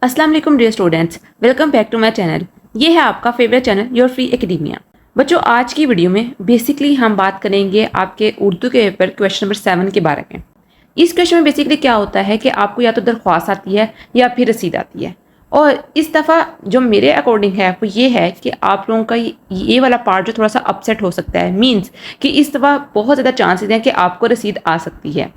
अस्सलाम वालेकुम dear students, welcome back to my channel. ये है आपका favourite channel your free academia. बच्चों, आज की वीडियो में बेसिकली हम बात करेंगे आपके उर्दू के पेपर क्वेश्चन नंबर 7 के बारे में। इस क्वेश्चन में बेसिकली क्या होता है कि आपको या तो दरख्वास्त आती है या फिर रसीद आती है, और इस दफ़ा जो मेरे अकॉर्डिंग है वो ये है कि आप लोगों का ये वाला पार्ट जो थोड़ा सा अपसेट हो सकता है। मीन्स कि इस दफ़ा बहुत ज़्यादा चांसेस हैं कि आपको रसीद आ सकती है।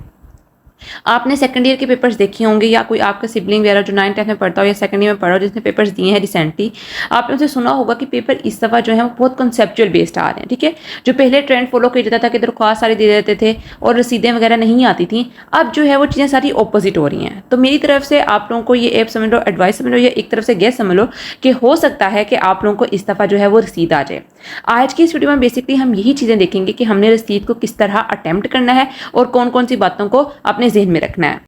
आपने सेकंड ईयर के पेपर्स देखे होंगे या कोई आपका सिबलिंग वगैरह जो 9th 10th में पढ़ता हो या सेकंड ईयर में पढ़ा हो जिसने पेपर्स दिए हैं रिसेंटली, आपने उनसे सुना होगा कि पेपर इस दफ़ा जो है वो बहुत कंसेप्चुअल बेस्ड आ रहे हैं। ठीक है, जो पहले ट्रेंड फॉलो किया जाता था कि दरख्वास्त सारी दे देते थे और रसीदें वगैरह नहीं आती थी, अब जो है वो चीज़ें सारी ऑपोजिट हो रही हैं। तो मेरी तरफ से आप लोगों को ये ऐप समझ लो, एडवाइस समझ लो, या एक तरफ से गेस समझ लो कि हो सकता है कि आप लोगों को इस दफ़ा जो है वो रसीद आ जाए। आज की इस वीडियो में बेसिकली हम यही चीज़ें देखेंगे कि हमने रसीद को किस तरह अटेम्प्ट करना है और कौन कौन सी बातों को अपने जहन में रखना है।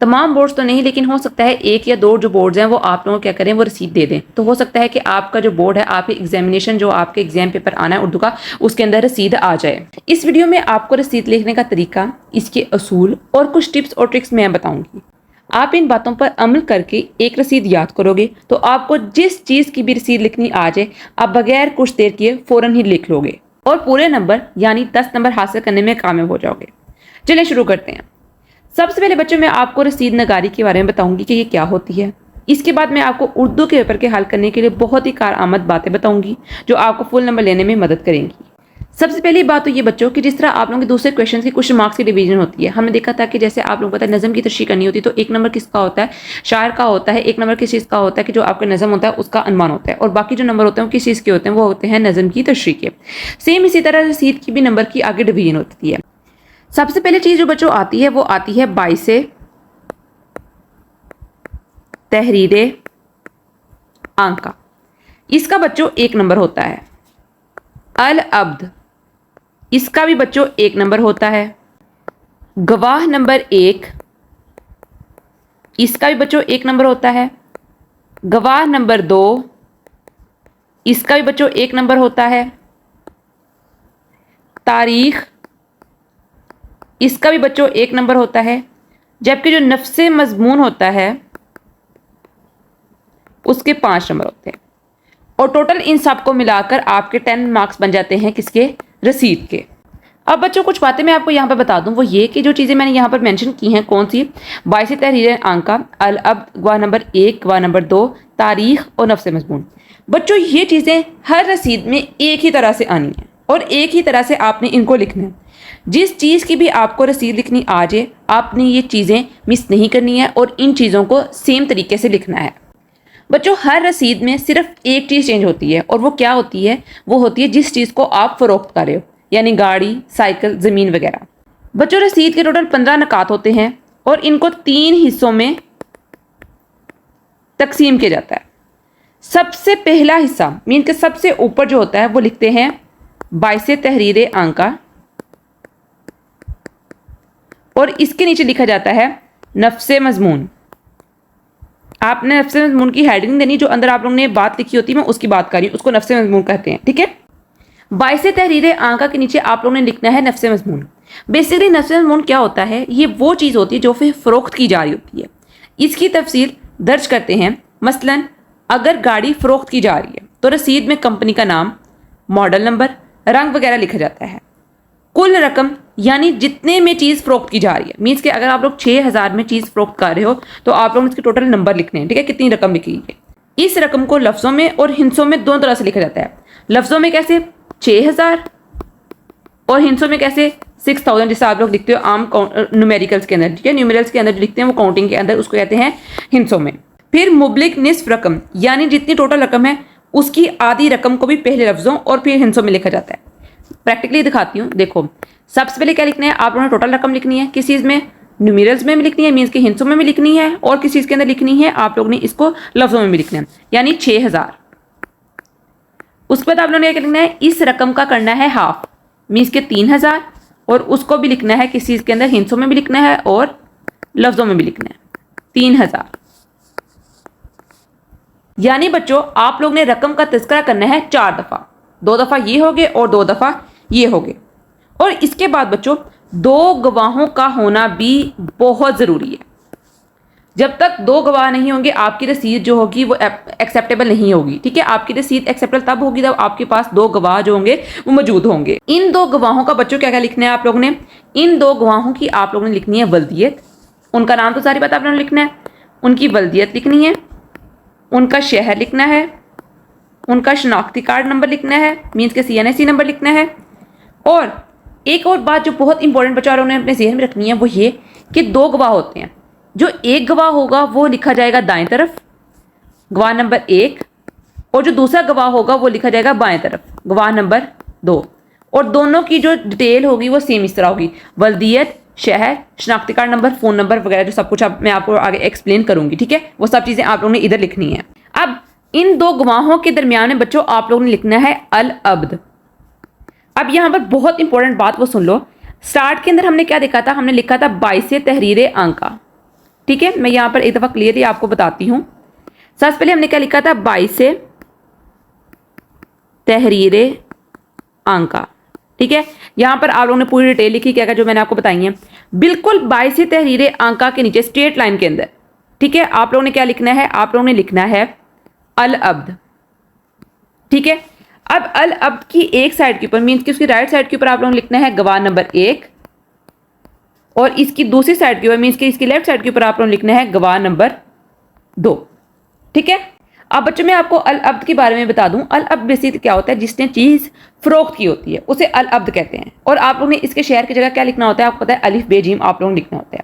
तमाम बोर्ड्स तो नहीं, लेकिन हो सकता है एक या दो जो बोर्ड्स हैं वो आप लोगों को क्या करें, वो रसीद दे दें। तो हो सकता है कि आपका जो बोर्ड है, आपके एग्जामिनेशन जो आपके एग्जाम पेपर आना है उर्दू का, उसके अंदर रसीद आ जाए। इस वीडियो में आपको रसीद लिखने का तरीका, इसके असूल और कुछ टिप्स और ट्रिक्स मैं बताऊंगी। आप इन बातों पर अमल करके एक रसीद याद करोगे तो आपको जिस चीज़ की भी रसीद लिखनी आ जाए, आप बगैर कुछ देर किए फ़ौरन ही लिख लोगे और पूरे नंबर यानी 10 नंबर हासिल करने में कामयाब हो जाओगे। चलिए शुरू करते हैं। सबसे पहले बच्चों मैं आपको रसीद नगारी के बारे में बताऊंगी कि ये क्या होती है। इसके बाद मैं आपको उर्दू के पेपर के हल करने के लिए बहुत ही कारआमद बातें बताऊंगी जो आपको फुल नंबर लेने में मदद करेंगी। सबसे पहली बात तो ये बच्चों कि जिस तरह आप लोगों के दूसरे क्वेश्चन की कुछ मार्क्स की डिवीजन होती है, हमने देखा था कि जैसे आप लोगों को पता है नज़म की तशरीह करनी होती है तो एक नंबर किसका होता है, शायर का होता है। एक नंबर किस चीज़ का होता है कि जो आपका नज़म होता है उसका अनुमान होता है, और बाकी जो नंबर होते हैं वो किस चीज़ के होते हैं, वो होते हैं नज़म की तशरीह के। सेम इसी तरह रसीद की भी नंबर की आगे डिवीजन होती है। सबसे पहले चीज़ जो बच्चों आती है वो आती है बाइसे तहरीरे आंका। इसका बच्चों एक नंबर होता है। अल अब्द, इसका भी बच्चों एक नंबर होता है। गवाह नंबर 1, इसका भी बच्चों एक नंबर होता है। गवाह नंबर 2, इसका भी बच्चों एक नंबर होता है। तारीख, इसका भी बच्चों एक नंबर होता है। जबकि जो नफ्से मजमून होता है उसके 5 नंबर होते हैं, और टोटल इन सब को मिलाकर आपके 10 मार्क्स बन जाते हैं किसके, रसीद के। अब बच्चों कुछ बातें मैं आपको यहाँ पर बता दूं, वो ये कि जो चीज़ें मैंने यहाँ पर मेंशन की हैं कौन सी, बाइसे तहरीर आंका, अल अब्द, गवाह नंबर 1, गवाह नंबर 2, तारीख और नफ्से मजमून। बच्चों ये चीज़ें हर रसीद में एक ही तरह से आनी है और एक ही तरह से आपने इनको लिखना है। जिस चीज़ की भी आपको रसीद लिखनी आ जाए, आपने ये चीज़ें मिस नहीं करनी है और इन चीज़ों को सेम तरीके से लिखना है। बच्चों हर रसीद में सिर्फ एक चीज़ चेंज होती है, और वो क्या होती है, वो होती है जिस चीज़ को आप फ़रोख्त कर रहे हो, यानी गाड़ी, साइकिल, ज़मीन वगैरह। बच्चों रसीद के टोटल 15 नकात होते हैं और इनको 3 हिस्सों में तकसीम किया जाता है। सबसे पहला हिस्सा मीन के सबसे ऊपर जो होता है वो लिखते हैं बाइसे तहरीर आंका, और इसके नीचे लिखा जाता है नफ्से मजमून। आपने नफ्से मजमून की हेडिंग देनी, जो अंदर आप लोगों ने बात लिखी होती है मैं उसकी बात कर रही हूँ, उसको नफ्से मजमून कहते हैं। ठीक है, बाइसे तहरीर आंका के नीचे आप लोगों ने लिखना है नफ्से मजमून। बेसिकली नफ्से मजमून क्या होता है, ये वो चीज़ होती है जो फिर फ़रोख्त की जा रही होती है। इसकी तफसील दर्ज करते हैं। मसलन अगर गाड़ी फ़रोख्त की जा रही है तो रसीद में कंपनी का नाम, मॉडल नंबर, रंग वगैरह लिखा जाता है। कुल रकम यानी जितने में चीज़ फ़रोख्त की जा रही है, मीन्स कि अगर आप लोग 6000 में चीज़ फ़रोख्त कर रहे हो तो आप लोग इसके टोटल नंबर लिखने हैं। ठीक है, कितनी रकम लिखी है। इस रकम को लफ्ज़ों में और हिंसों में दोनों तरह से लिखा जाता है। लफ्ज़ों में कैसे, 6000, और हिंसों में कैसे, 6000, जैसे आप लोग लिखते हो आम न्यूमेरिकल्स के अंदर। ठीक है, न्यूमेरल्स के अंदर जो लिखते हैं वो काउंटिंग के अंदर, उसको कहते हैं हिंसों में। फिर मुबलिक निस्फ रकम, यानी जितनी टोटल रकम है उसकी आधी रकम को भी पहले लफ्ज़ों और फिर हिंसों में लिखा जाता है। प्रैक्टिकली दिखाती हूँ। देखो सबसे पहले क्या लिखना है, आप लोगों ने टोटल रकम लिखनी है। किस चीज़ में, न्यूमेरल्स में भी लिखनी है, मीन्स के हिंसों में भी लिखनी है, और किस चीज़ के अंदर लिखनी है, आप लोग ने इसको लफ्ज़ों में भी लिखना है, यानी 6000। उसके बाद आप लोगों ने क्या लिखना है, इस रकम का करना है हाफ, मीन्स के 3000, और उसको भी लिखना है किस चीज़ के अंदर, हिंसों में भी लिखना है और लफ्ज़ों में भी लिखना है, 3000। यानी बच्चों आप लोग ने रकम का तज़किरा करना है 4 दफ़ा, 2 दफ़ा ये हो गए और 2 दफ़ा ये हो गए। और इसके बाद बच्चों 2 गवाहों का होना भी बहुत ज़रूरी है। जब तक 2 गवाह नहीं होंगे आपकी रसीद जो होगी वो एक्सेप्टेबल नहीं होगी। ठीक है, आपकी रसीद एक्सेप्टेबल तब होगी जब आपके पास 2 गवाह जो होंगे वो मौजूद होंगे। इन 2 गवाहों का बच्चों क्या क्या लिखना है आप लोगों ने? इन 2 गवाहों की आप लोगों ने लिखनी है वल्दियत, उनका नाम तो सारी बात आप लोगों ने लिखना है, उनकी वल्दियत लिखनी है, उनका शहर लिखना है, उनका शनाख्ती कार्ड नंबर लिखना है, मीन्स के CNSE नंबर लिखना है। और एक और बात जो बहुत इंपॉर्टेंट बच्चों ने अपने जहन में रखनी है वो ये कि 2 गवाह होते हैं। जो एक गवाह होगा वो लिखा जाएगा दाएं तरफ, गवाह नंबर 1, और जो दूसरा गवाह होगा वो लिखा जाएगा बाएं तरफ, गवाह नंबर 2। और दोनों की जो डिटेल होगी वो सेम इस तरह होगी, वल्दियत, शहर, शनाख्ती कार्ड नंबर, फ़ोन नंबर वगैरह जो सब कुछ अब मैं आपको आगे एक्सप्लेन करूंगी। ठीक है, वो सब चीज़ें आप लोगों ने इधर लिखनी है। अब इन 2 गवाहों के दरमियान में बच्चों आप लोगों ने लिखना है अल अब्द। अब यहाँ पर बहुत इंपॉर्टेंट बात वो सुन लो। स्टार्ट के अंदर हमने क्या लिखा था? हमने लिखा था 22 तहरीर आंका। ठीक है, मैं यहाँ पर एक दफ़ा क्लियरली आपको बताती हूँ। सबसे पहले हमने क्या लिखा था? 22 तहरीर आंका। ठीक है, यहाँ पर आप लोगों ने पूरी डिटेल लिखी क्या क्या जो मैंने आपको बताई है, बिल्कुल 22 तहरीर आंका के नीचे स्ट्रेट लाइन के अंदर। ठीक है, आप लोगों ने क्या लिखना है? आप लोगों ने लिखना है अल अब्द। ठीक है, अब अल अब्द की एक साइड के ऊपर मीन्स कि उसकी राइट साइड के ऊपर आप लोगों ने लिखना है गवाह नंबर 1, और इसकी दूसरी साइड के ऊपर मीन्स कि इसकी लेफ्ट साइड के ऊपर आप लोगों ने लिखना है गवाह नंबर 2। ठीक है, अब बच्चों मैं आपको अल अब्द के बारे में बता दूं। अल अब्द बेसिकली क्या होता है? जिसने चीज़ फरोख्त की होती है उसे अल अब्द कहते हैं। और आप लोगों ने इसके शहर की जगह क्या लिखना होता है? आपको पता है, अलिफ बे जीम आप लोगों ने लिखना होता है।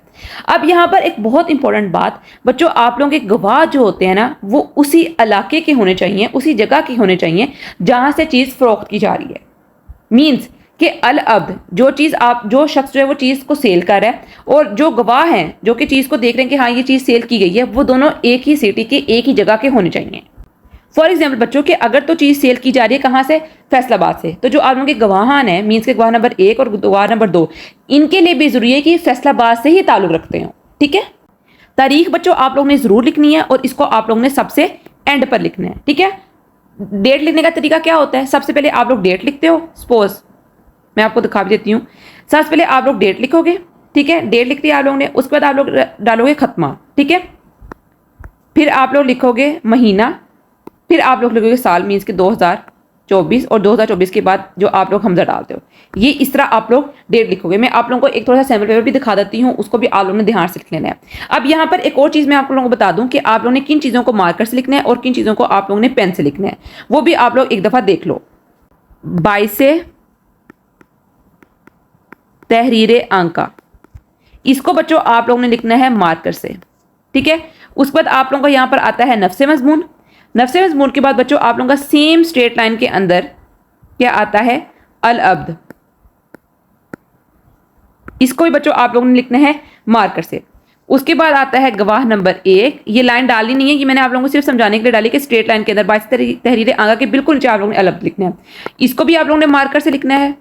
अब यहाँ पर एक बहुत इंपॉर्टेंट बात बच्चों, आप लोगों के गवाह जो होते हैं ना वो उसी इलाके के होने चाहिए, उसी जगह के होने चाहिए जहाँ से चीज़ फरोख्त की जा रही है। मीन्स कि अल अब्द जो शख्स जो है वो चीज़ को सेल कर रहा है, और जो गवाह हैं जो कि चीज़ को देख रहे हैं कि हाँ ये चीज़ सेल की गई है, वो दोनों एक ही सिटी के एक ही जगह के होने चाहिए। फॉर एग्जाम्पल बच्चों के अगर तो चीज़ सेल की जा रही है कहाँ से? फैसलाबाद से, तो जो आप लोगों के गवाहान हैं मीन्स के गवाह नंबर 1 और गवाह नंबर 2, इनके लिए भी जरूरी है कि फैसलाबाद से ही ताल्लुक रखते हो। ठीक है, तारीख बच्चों आप लोगों ने ज़रूर लिखनी है और इसको आप लोगों ने सबसे एंड पर लिखना है। ठीक है, डेट लिखने का तरीका क्या होता है? सबसे पहले आप लोग डेट लिखते हो। सपोज मैं आपको दिखा भी देती हूँ। सबसे पहले आप लोग डेट लिखोगे। ठीक है, डेट लिख दिया आप लोगों ने, उसके बाद आप लोग डालोगे खत्मा। ठीक है, फिर आप लोग लिखोगे महीना, फिर आप लोग लिखोगे साल मीन्स के 2024, और 2024 के बाद जो आप लोग हमजा डालते हो, ये इस तरह आप लोग डेट लिखोगे। मैं आप लोगों को एक थोड़ा सा सैम्पल पेपर भी दिखा देती हूँ, उसको भी आप लोगों ने ध्यान से लिख लेना है। अब यहाँ पर एक और चीज़ मैं आप लोगों को बता दूँ कि आप लोगों ने किन चीज़ों को मार्कर से लिखना है और किन चीज़ों को आप लोगों ने पेन से लिखना है, वो भी आप लोग एक दफ़ा देख लो। 22 तहरीर आंका, इसको बच्चों आप लोगों ने लिखना है मार्कर से। ठीक है, उसके बाद आप लोगों का यहाँ पर आता है नफ्से मजमून। नफ्से मजमून के बाद बच्चों आप लोगों का सेम स्ट्रेट लाइन के अंदर क्या आता है? अल अब्द। इसको भी बच्चों आप लोगों ने लिखना है मार्कर से। उसके बाद आता है गवाह नंबर 1। ये लाइन डाली नहीं है, ये मैंने आप लोगों को सिर्फ समझाने के लिए डाली कि स्ट्रेट लाइन के अंदर 22 तहरीर आंका के बिल्कुल नीचे आप लोगों ने अल अब्द लिखना है। इसको भी आप लोगों ने मार्कर से लिखना है,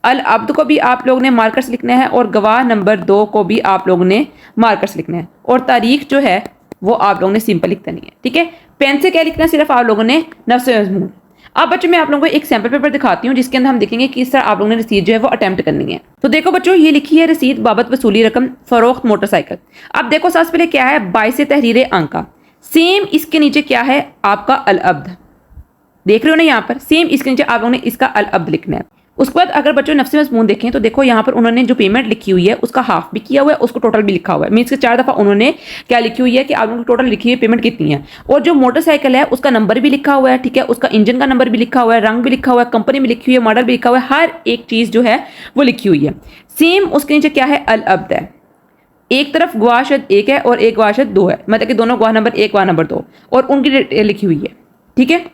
अल अब्द को भी आप लोगों ने मार्कर से लिखना है, और गवाह नंबर 2 को भी आप लोगों ने मार्कर से लिखना है। और तारीख जो है वो आप लोगों ने सिंपल लिख देनी है। ठीक है, पेन से क्या लिखना है? सिर्फ आप लोगों ने नफ्से मजमून। अब बच्चों मैं आप लोगों को एक सैम्पल पेपर दिखाती हूँ जिसके अंदर हम देखेंगे किस तरह आप लोगों ने रसीद जो है वो अटेम्प्ट करनी है। तो देखो बच्चों, ये लिखी है रसीद बाबत वसूली रकम फरोख्त मोटरसाइकिल। अब देखो सबसे पहले क्या है? 22 तहरीर आंका। सेम इसके नीचे क्या है? आपका अल अब्द। देख रहे हो ना यहाँ पर? सेम इसके नीचे आप लोगों ने इसका अल अब्द लिखना है। उसके बाद अगर बच्चों नफ्से मजमून देखें तो देखो यहाँ पर उन्होंने जो पेमेंट लिखी हुई है उसका हाफ भी किया हुआ है, उसको टोटल भी लिखा हुआ है। मीन्स के 4 दफ़ा उन्होंने क्या लिखी हुई है कि आप लोगों को टोटल लिखी हुई पेमेंट कितनी है। और जो मोटरसाइकिल है उसका नंबर भी लिखा हुआ है। ठीक है, उसका इंजन का नंबर भी लिखा हुआ है, रंग भी लिखा हुआ है, कंपनी भी लिखी हुई है, मॉडल भी लिखा हुआ है, हर एक चीज़ जो है वो लिखी हुई है। सेम उसके नीचे क्या है? अल अब्द है। एक तरफ गवाह शद 1 है और एक गवाह शद 2 है, मतलब कि दोनों गवाह नंबर 1 गवाह नंबर 2, और उनकी डिटेल लिखी हुई है। ठीक है,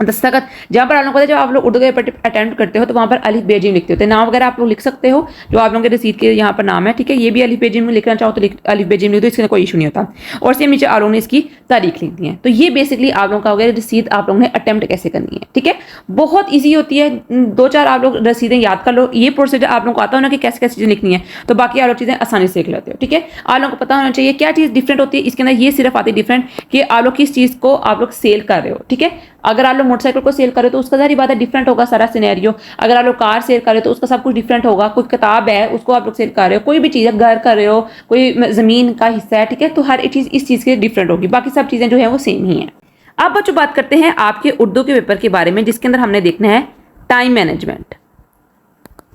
दस्तखत जहाँ पर आप लोगों को जब आप लोग उर्दू के पेपर अटेम्प्ट करते हो तो वहाँ पर अलिफ बे जीम लिखते होते हैं। नाम वगैरह आप लोग लिख सकते हो जो आप लोगों के रसीद के यहाँ पर नाम है। ठीक है, ये भी अलिफ बे जीम में लिखना चाहो तो अलिफ बे जीम लिख दो, इसका कोई इशू नहीं होता। और सेम नीचे आप लोगों ने इसकी तारीख लिखनी है। तो ये बेसिकली आप लोगों का हो गया रसीद आप लोगों ने अटेम्प्ट कैसे करनी है। ठीक है, बहुत ईजी होती है, 2-4 आप लोग रसीदें याद कर लो। ये प्रोसीजर आप लोगों को आता हो ना कि कैसे कैसे चीज़ें लिखनी है, तो बाकी आप लोग चीज़ें आसानी से लिख लेते हो। ठीक है, आप लोगों को पता होना चाहिए क्या चीज़ डिफरेंट होती है इसके अंदर। ये सिर्फ आती है डिफरेंट कि आप लोग किस चीज़ को आप लोग सेल कर रहे हो। ठीक है, अगर आप लोग मोटरसाइकिल को सेल कर रहे हो तो उसका सारी बात है डिफरेंट होगा सारा सिनेरियो। अगर आप लोग कार सेल कर रहे हो तो उसका सब कुछ डिफरेंट होगा। कोई किताब है उसको आप लोग सेल कर रहे हो, कोई भी चीज़ है, घर कर रहे हो, कोई ज़मीन का हिस्सा है। ठीक है, तो हर एक चीज़ इस चीज़ के डिफरेंट होगी, बाकी सब चीज़ें जो है वो सेम ही हैं। अब बच्चों बात करते हैं आपके उर्दू के पेपर के बारे में, जिसके अंदर हमने देखना है टाइम मैनेजमेंट।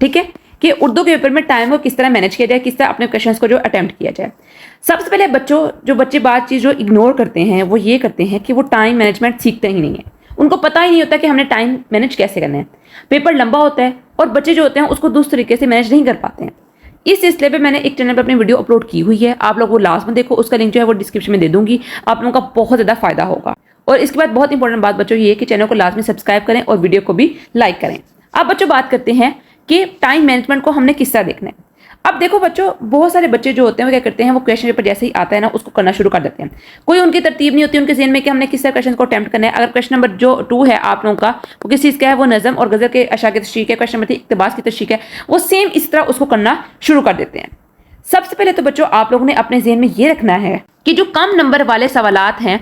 ठीक है, कि उर्दू के पेपर में टाइम को किस तरह मैनेज किया जाए, किस तरह अपने क्वेश्चंस को जो अटेम्प्ट किया जाए। सबसे पहले बच्चे बात चीज़ जो इग्नोर करते हैं वो ये करते हैं कि वो टाइम मैनेजमेंट सीखते ही नहीं है। उनको पता ही नहीं होता कि हमने टाइम मैनेज कैसे करना है। पेपर लंबा होता है और बच्चे जो होते हैं उसको दूसरे तरीके से मैनेज नहीं कर पाते हैं। इस सिलसिले पे मैंने एक चैनल पर अपनी वीडियो अपलोड की हुई है, आप लोग वो लास्ट में देखो, उसका लिंक जो है वो डिस्क्रिप्शन में दे दूंगी। आप लोगों का बहुत ज़्यादा फायदा होगा। और इसके बाद बहुत इंपॉर्टेंट बात बच्चों ये है कि चैनल को लास्ट में सब्सक्राइब करें और वीडियो को भी लाइक करें। अब बच्चों बात करते हैं कि टाइम मैनेजमेंट को हमने किस तरह देखना है। अब देखो बच्चों, बहुत सारे बच्चे जो होते हैं वो क्या करते हैं, वो क्वेश्चन पेपर जैसे ही आता है ना उसको करना शुरू कर देते हैं। कोई उनकी तरतीब नहीं होती उनके ज़हन में कि हमने किस तरह क्वेश्चन को अटेम्प्ट करना है। अगर क्वेश्चन नंबर जो 2 है आप लोगों का वो किस चीज़ का है, वो नज़म और गज़ल के अशा की तशरीह है। क्वेश्चन नंबर 3 इक़्तिबास की तशरीह है। वो सेम इस तरह उसको करना शुरू कर देते हैं। सबसे पहले तो बच्चों आप लोगों ने अपने ज़हन में ये रखना है कि जो कम नंबर वाले सवालात हैं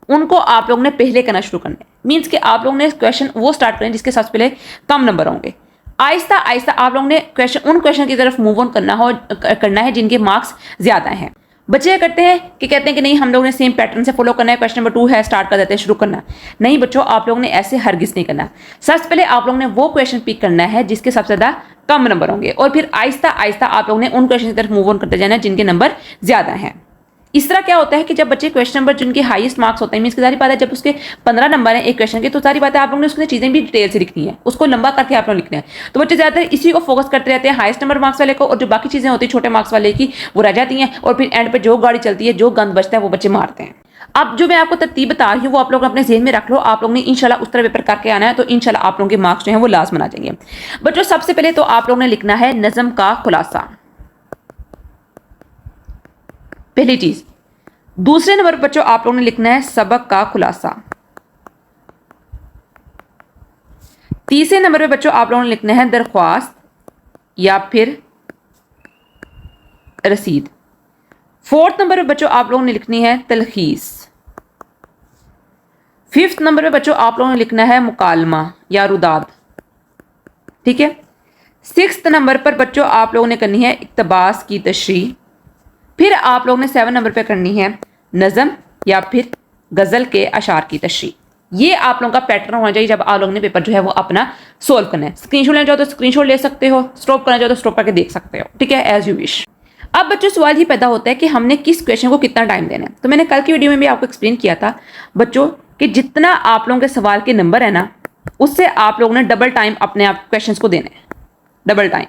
उनको आप लोगों ने पहले करना शुरू करना है। मीन्स कि आप लोगों ने क्वेश्चन वो स्टार्ट करें जिसके सबसे पहले कम नंबर होंगे। आहिस्ता आहिस्ता आप लोगों ने उन क्वेश्चन की तरफ मूव ऑन करना है जिनके मार्क्स ज्यादा हैं। बच्चे क्या करते हैं कि नहीं हम लोगों ने सेम पैटर्न से फॉलो करना है, क्वेश्चन नंबर 2 है स्टार्ट कर देते हैं, शुरू करना। नहीं बच्चों, आप लोगों ने ऐसे हरगिज नहीं करना। सबसे पहले आप लोगों ने वो क्वेश्चन पिक करना है जिसके सबसे ज्यादा कम नंबर होंगे और फिर आहिस्ता आहिस्ता आप लोगों ने उन क्वेश्चन की तरफ मूव ऑन करते जाना है जिनके नंबर ज्यादा हैं। इस तरह क्या होता है कि जब बच्चे क्वेश्चन नंबर जिनके हाईएस्ट मार्क्स होते हैं, मीन्स की सारी बात है जब उसके 15 नंबर हैं एक क्वेश्चन के, तो सारी बात है आप लोगों ने उसकी चीजें भी डिटेल से लिखनी है, उसको लंबा करके आप लोग लिखना है। तो बच्चे ज्यादातर इसी को फोकस करते रहते हैं, हाईएस्ट नंबर मार्क्स वाले को, और जो बाकी चीजें होती है छोटे मार्क्स वाले की वो रह जाती हैं और फिर एंड पे जो गाड़ी चलती है, जो गंद बचता है वो बच्चे मारते हैं। अब जो मैं आपको तरतीब बता रही हूँ वो आप लोग अपने ज़हन में रख लो। आप लोग ने इंशाल्लाह उस तरह पेपर करके आना है तो इंशाल्लाह आप लोगों के मार्क्स जो हैं वो लाजमन आ जाएंगे। बच्चों सबसे पहले तो आप लोगों ने लिखना है नज़म का खुलासा, पहली चीज। दूसरे नंबर पर बच्चों आप लोगों ने लिखना है सबक का खुलासा। तीसरे नंबर पे बच्चों आप लोगों ने लिखना है दरख्वास्त या फिर रसीद। फोर्थ नंबर पे बच्चों आप लोगों ने लिखनी है तलखीस। फिफ्थ नंबर पे बच्चों आप लोगों ने लिखना है मुकालमा या रुदाद। ठीक है। सिक्स्थ नंबर पर बच्चों आप लोगों ने करनी है इक़्तिबास की तशरीह। फिर आप लोगों ने 7 नंबर पे करनी है नज़म या फिर गज़ल के अशार की तशरीह। ये आप लोगों का पैटर्न होना चाहिए जब आप लोगों ने पेपर जो है वो अपना सोल्व करना है। स्क्रीनशॉट लेना चाहो तो स्क्रीनशॉट ले सकते हो, स्टॉप करना चाहो तो स्टॉप करके देख सकते हो। ठीक है, एज यू विश। अब बच्चों सवाल ही पैदा होता है कि हमने किस क्वेश्चन को कितना टाइम देना है। तो मैंने कल की वीडियो में भी आपको एक्सप्लेन किया था बच्चों कि जितना आप लोगों के सवाल के नंबर है ना उससे आप लोगों ने डबल टाइम अपने आप क्वेश्चन को देना है, डबल टाइम।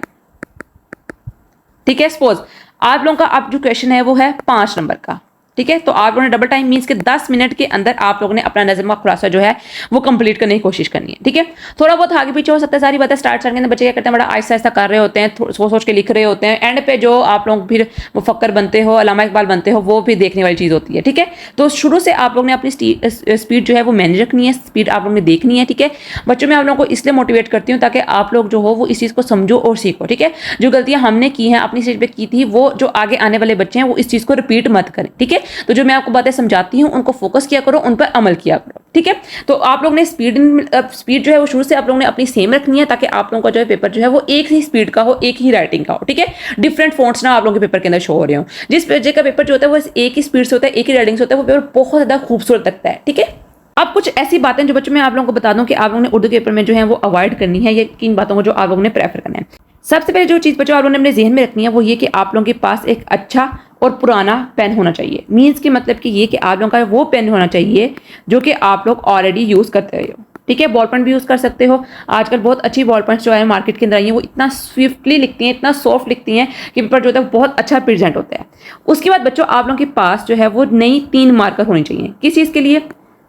ठीक है, सपोज आप लोगों का अब जो क्वेश्चन है वो है 5 नंबर का। ठीक है, तो आप लोगों ने डबल टाइम मीन्स के 10 मिनट के अंदर आप लोगों ने अपना नज़म का खुलासा जो है वो कंप्लीट करने की कोशिश करनी है। ठीक है, थोड़ा बहुत आगे पीछे हो सकता है, सारी बातें स्टार्ट करके बच्चे क्या करते हैं बड़ा आहिस्ता आहिस्ता कर रहे होते हैं, सोच सोच के लिख रहे होते हैं। एंड पे जो आप लोग फिर मुफक्कर बनते हो, अल्लामा इकबाल बनते हो, वो भी देखने वाली चीज़ होती है। ठीक है, तो शुरू से आप लोग ने अपनी स्पीड जो है वो मैनेज रखनी है, स्पीड आप लोग ने देखनी है। ठीक है बच्चों, मैं आप लोगों को इसलिए मोटिवेट करती हूँ ताकि आप लोग जो हो वो इस चीज़ को समझो और सीखो। ठीक है, जो गलतियाँ हमने की हैं अपनी स्टेज पर की थी वो जो आगे आने वाले बच्चे हैं वो इस चीज़ को रिपीट मत करें। ठीक है, तो जो मैं आपको बातें समझाती हूँ उनको फोकस किया करो, उन पर अमल किया करो। ठीक है, तो आप लोग ने स्पीड जो है वो शुरू से आप लोगों ने अपनी सेम रखनी है ताकि आप लोगों का जो है पेपर जो है वो एक ही स्पीड का हो, एक ही राइटिंग का हो। ठीक है, डिफरेंट फॉन्ट्स ना आप लोगों के पेपर के अंदर शो हो रहे हो। जिस पेज का पेपर जो होता है वो एक ही स्पीड से होता है, एक ही राइटिंग से होता है, वो पेपर बहुत ज्यादा खूबसूरत लगता है। ठीक है, अब कुछ ऐसी बातें जो बच्चों मैं आप लोगों को बता दूं कि आप लोगों ने उर्दू के पेपर में जो है वो अवॉइड करनी है, ये किन बातों को जो आप लोगों ने प्रेफर करना है। सबसे पहले जो चीज़ बच्चों आप लोगों ने अपने जहन में रखनी है वो ये कि आप लोगों के पास एक अच्छा और पुराना पेन होना चाहिए। मीन्स के मतलब कि ये कि आप लोगों का वो पेन होना चाहिए जो कि आप लोग ऑलरेडी यूज़ करते रहे हो। ठीक है, बॉल पेन भी यूज़ कर सकते हो। आजकल बहुत अच्छी बॉल पेन जो है मार्केट के अंदर आई है वो इतना स्विफ्टली लिखती हैं, इतना सॉफ्ट लिखती हैं कि पेपर जो होता है बहुत अच्छा प्रेजेंट होता है। उसके बाद बच्चों आप लोगों के पास जो है वो नई 3 मार्कर होनी चाहिए। किस चीज़ के लिए?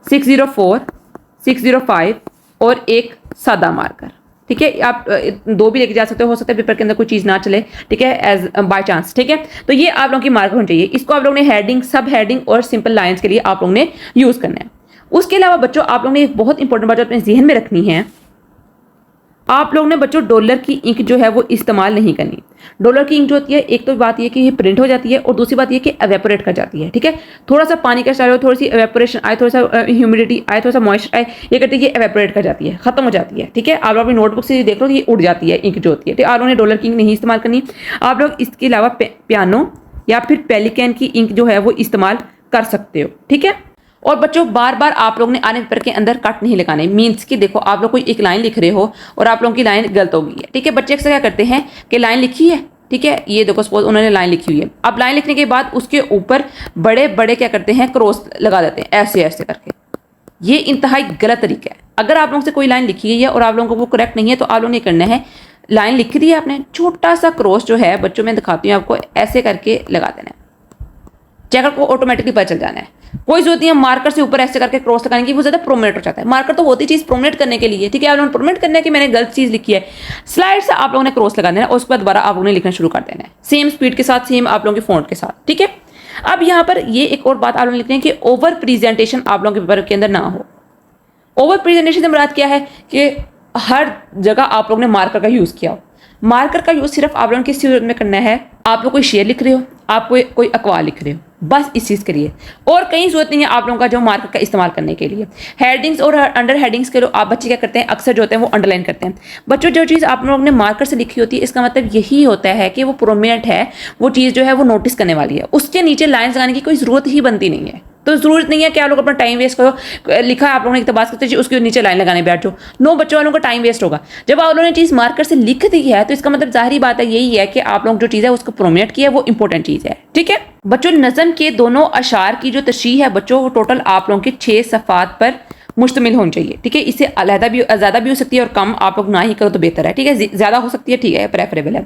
604, 605 और एक सादा मार्कर। ठीक है। आप 2 भी लेके जा सकते हो सकता है पेपर के अंदर कोई चीज़ ना चले, ठीक है, एज बाय चांस, ठीक है। तो ये आप लोगों की मार्कर होनी चाहिए। इसको आप लोगों ने हेडिंग, सब हेडिंग और सिंपल लाइन्स के लिए आप लोगों ने यूज़ करना है। उसके अलावा बच्चों आप लोगों ने एक बहुत इंपॉर्टेंट बात अपने जहन में रखनी है, आप लोगों ने बच्चों डॉलर की इंक जो है वो इस्तेमाल नहीं करनी। डॉलर की इंक जो होती है, एक तो बात ये कि ये प्रिंट हो जाती है और दूसरी बात ये कि एवेपोरेट कर जाती है, ठीक है। थोड़ा सा पानी का स्टाइल हो, थोड़ी सी एवेपोरेशन आए, थोड़ा सा ह्यूमिडिटी आए, थोड़ा सा मॉइस्चर आए, ये करती है ये एवेपोरेट कर जाती है, खत्म हो जाती है, ठीक है। आप लोग अपनी नोटबुक से देख लो तो ये उड़ जाती है इंक जो होती है, ठीक है। आप लोगों ने डॉलर की इंक नहीं इस्तेमाल करनी। आप लोग इसके अलावा पियानो या फिर पेलिकन की इंक जो है वो इस्तेमाल कर सकते हो, ठीक है। और बच्चों बार बार आप लोग ने आने पेपर के अंदर कट नहीं लगाने। मीन्स कि देखो आप लोग कोई एक लाइन लिख रहे हो और आप लोगों की लाइन गलत हो गई है, ठीक है। बच्चे अक्सर क्या करते हैं कि लाइन लिखी है, ठीक है, ये देखो सपोज उन्होंने लाइन लिखी हुई है, अब लाइन लिखने के बाद उसके ऊपर बड़े बड़े क्या करते हैं, क्रॉस लगा देते हैं ऐसे ऐसे करके। ये इंतहाई गलत तरीका है। अगर आप लोगों से कोई लाइन लिखी गई है और आप लोगों को वो करेक्ट नहीं है तो आप लोगों ने करना है, लाइन लिख दी है आपने, छोटा सा क्रॉस जो है बच्चों में दिखाती हूँ आपको, ऐसे करके लगा देना है। चेकर को ऑटोमेटिकली पता चल जाना है। कोई जरूरत नहीं है मार्कर से ऊपर ऐसे करके क्रॉस लगाने की, वो ज्यादा प्रोमिनेट हो जाता है। मार्कर तो होती चीज प्रोमिनेट करने के लिए, ठीक है। आप लोगों ने प्रोमिनेट करना है कि मैंने गलत चीज लिखी है, स्लाइड से आप लोगों ने क्रॉस लगा देना है और उसके बाद दोबारा आप लोगों ने लिखना शुरू कर देना है, सेम स्पीड के साथ, सेम आप लोगों के फॉन्ट के साथ, ठीक है। अब यहाँ पर ये एक और बात आप लोगों ने लिखनी है कि ओवर प्रेजेंटेशन आप लोगों के पेपर के अंदर ना हो। ओवर प्रेजेंटेशन से मुराद क्या है कि हर जगह आप लोगों ने मार्कर का यूज किया हो। मार्कर का यूज सिर्फ आप लोगों ने किस चीज में करना है, आप लोग कोई शेर लिख रहे हो, आप कोई अखबार लिख रहे हो, बस इस चीज़ के लिए, और कहीं जरूरत नहीं है आप लोगों का जो मार्कर का इस्तेमाल करने के लिए। हेडिंग्स और अंडर हेडिंग्स के लोग आप बच्चे क्या करते हैं, अक्सर जो होते हैं वो अंडरलाइन करते हैं। बच्चों जो चीज़ आप लोगों ने मार्कर से लिखी होती है इसका मतलब यही होता है कि वो प्रोमिनेंट है, वो चीज़ जो है वो नोटिस करने वाली है, उसके नीचे लाइन्स लगाने की कोई ज़रूरत ही बनती नहीं है। तो जरूरत नहीं है कि आप लोग अपना टाइम वेस्ट करो, लिखा है आप लोगों ने इक़्तिबास करते उसके नीचे लाइन लगाने बैठ जाओ, नो, बच्चों वालों का टाइम वेस्ट होगा। जब आप लोगों ने चीज़ मार्कर से लिख दी है तो इसका मतलब जाहिर बात है यही है कि आप लोग जो चीज़ है उसको प्रोमिनेट किया है, वो इंपॉर्टेंट चीज़ है, ठीक है। बच्चों नज़म के दोनों अशार की जो तशरीह है बच्चों वो टोटल आप लोगों के 6 सफ़ात पर मुश्तमिल होनी चाहिए, ठीक है। इससे अलहदा भी ज़्यादा भी हो सकती है और कम आप लोग ना ही करो तो बेहतर है, ठीक है। ज़्यादा हो सकती है, ठीक है, प्रेफरेबल है।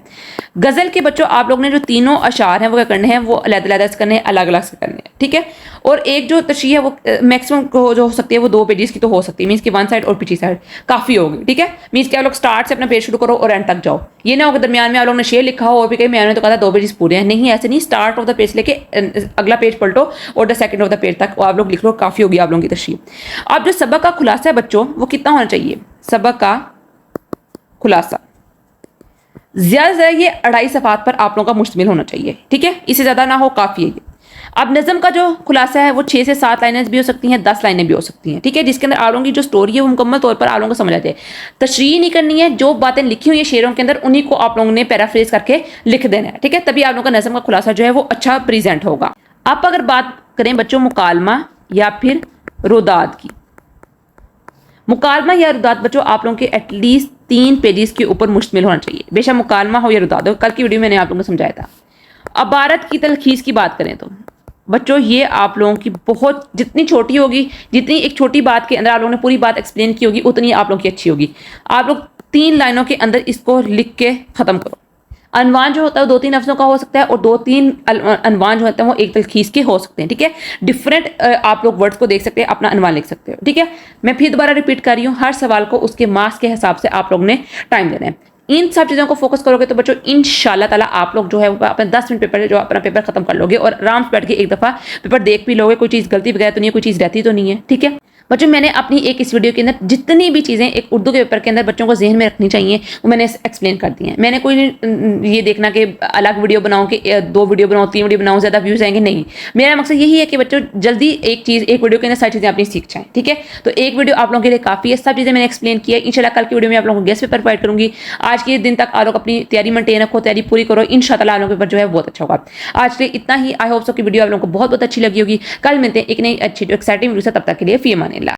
गज़ल के बच्चों आप लोग ने जो तीनों अशार हैं वो क्या करने हैं, वो अलग-अलग से करने हैं, अलग-अलग से करने हैं, ठीक है। और एक जो तशरीह है वो मैक्सिमम जो हो सकती है वो 2 पेजेस की तो हो सकती है, मीन्स कि वन साइड और पिछली साइड काफ़ी होगी, ठीक है। मीन्स कि आप लोग स्टार्ट से अपना पेज शुरू करो और एंड तक जाओ। ये ना हो कि दरमियान में आप लोगों ने शेर लिखा हो और भी कहीं मैंने तो कहा था 2 पेजेस पूरे हैं, नहीं ऐसे नहीं। स्टार्ट ऑफ द पेज लेके अगला पेज पलटो और the second of the page तक आप लोग लिख लो, काफ़ी होगी आप लोगों की तशरीह। अब जो सबक का खुलासा है बच्चों वो कितना होना चाहिए, सबक का खुलासा ज्यादा से ज्यादा ये 2.5 सफ़ात पर आप लोगों का मुश्तमिल होना चाहिए, ठीक है। इससे ज़्यादा ना हो, काफ़ी है ये। अब नज़म का जो खुलासा है वो 6 से 7 लाइनें भी हो सकती हैं, 10 लाइनें भी हो सकती हैं, ठीक है, जिसके अंदर आप लोगों की जो स्टोरी है वो मुकम्मल तौर पर आप लोगों को समझ आती है। तशरीह नहीं करनी है, जो बातें लिखी हुई है शेरों के अंदर उन्हीं को आप लोगों ने पैराफ्रेज करके लिख देना है, ठीक है। तभी आप लोगों का नज़म का खुलासा जो है वो अच्छा प्रेजेंट होगा। अब अगर बात करें बच्चों मुकालमा या फिर रुदात की, मुकालमा या रुदात बच्चों आप लोगों के एटलीस्ट 3 पेजेस के ऊपर मुश्तमिल होना चाहिए, बेशक मुकालमा हो या रुदात हो। कल की वीडियो में मैंने आप लोगों को समझाया था। अबारत की तलखीस की बात करें तो बच्चों ये आप लोगों की बहुत, जितनी छोटी होगी, जितनी एक छोटी बात के अंदर आप लोगों ने पूरी बात एक्सप्लेन की होगी उतनी आप लोगों की अच्छी होगी। आप लोग 3 लाइनों के अंदर इसको लिख के ख़त्म करो। अनवान जो होता है वो 2-3 लफ्ज़ों का हो सकता है और 2-3 अनवान जो होता है वो एक तलखीस के हो सकते हैं, ठीक है। डिफरेंट आप लोग वर्ड्स को देख सकते हैं, अपना अनवान लिख सकते हो, ठीक है। मैं फिर दोबारा रिपीट कर रही हूँ, हर सवाल को उसके मार्क्स के हिसाब से आप लोग ने टाइम देना है। इन सब चीज़ों को फोकस करोगे तो बच्चों इंशाल्लाह ताला आप लोग जो है अपने 10 मिनट पेपर जो अपना पेपर खत्म कर लोगे और आराम से बैठ के एक दफ़ा पेपर देख भी लोगे, कोई चीज़ गलती वगैरह तो नहीं है, कोई चीज़ रहती तो नहीं है, ठीक है। बच्चों मैंने अपनी एक इस वीडियो के अंदर जितनी भी चीज़ें एक उर्दू के पेपर के अंदर बच्चों को जहन में रखनी चाहिए वो मैंने एक्सप्लेन कर दी हैं। मैंने कोई ये देखना कि अलग वीडियो बनाऊँ कि 2 वीडियो बनाऊँ, 3 वीडियो बनाऊँ, ज़्यादा व्यूज़ आएंगे, नहीं। मेरा मकसद यही है कि बच्चों जल्दी एक चीज़ एक वीडियो के अंदर सारी चीज़ें अपनी सीख जाएँ, ठीक है। तो एक वीडियो आप लोगों के लिए काफ़ी है, सब चीज़ें मैंने एक्सप्लेन किया है। इंशाल्लाह कल की वीडियो में आप लोगों को गेस्ट पेपर प्रोवाइड करूँगी। आज के दिन तक आप लोग अपनी तैयारी मेंटेन रखो, तैयारी पूरी करो, इंशाल्लाह आप लोगों के पेपर जो है बहुत अच्छा होगा। आज के लिए इतना ही। आई होप सो की वीडियो आप लोगों को बहुत बहुत अच्छी लगी होगी। कल मिलते हैं एक नई अच्छी जो एक्साइटिंग वीडियो से, तब तक के लिए फी अमान अल्लाह।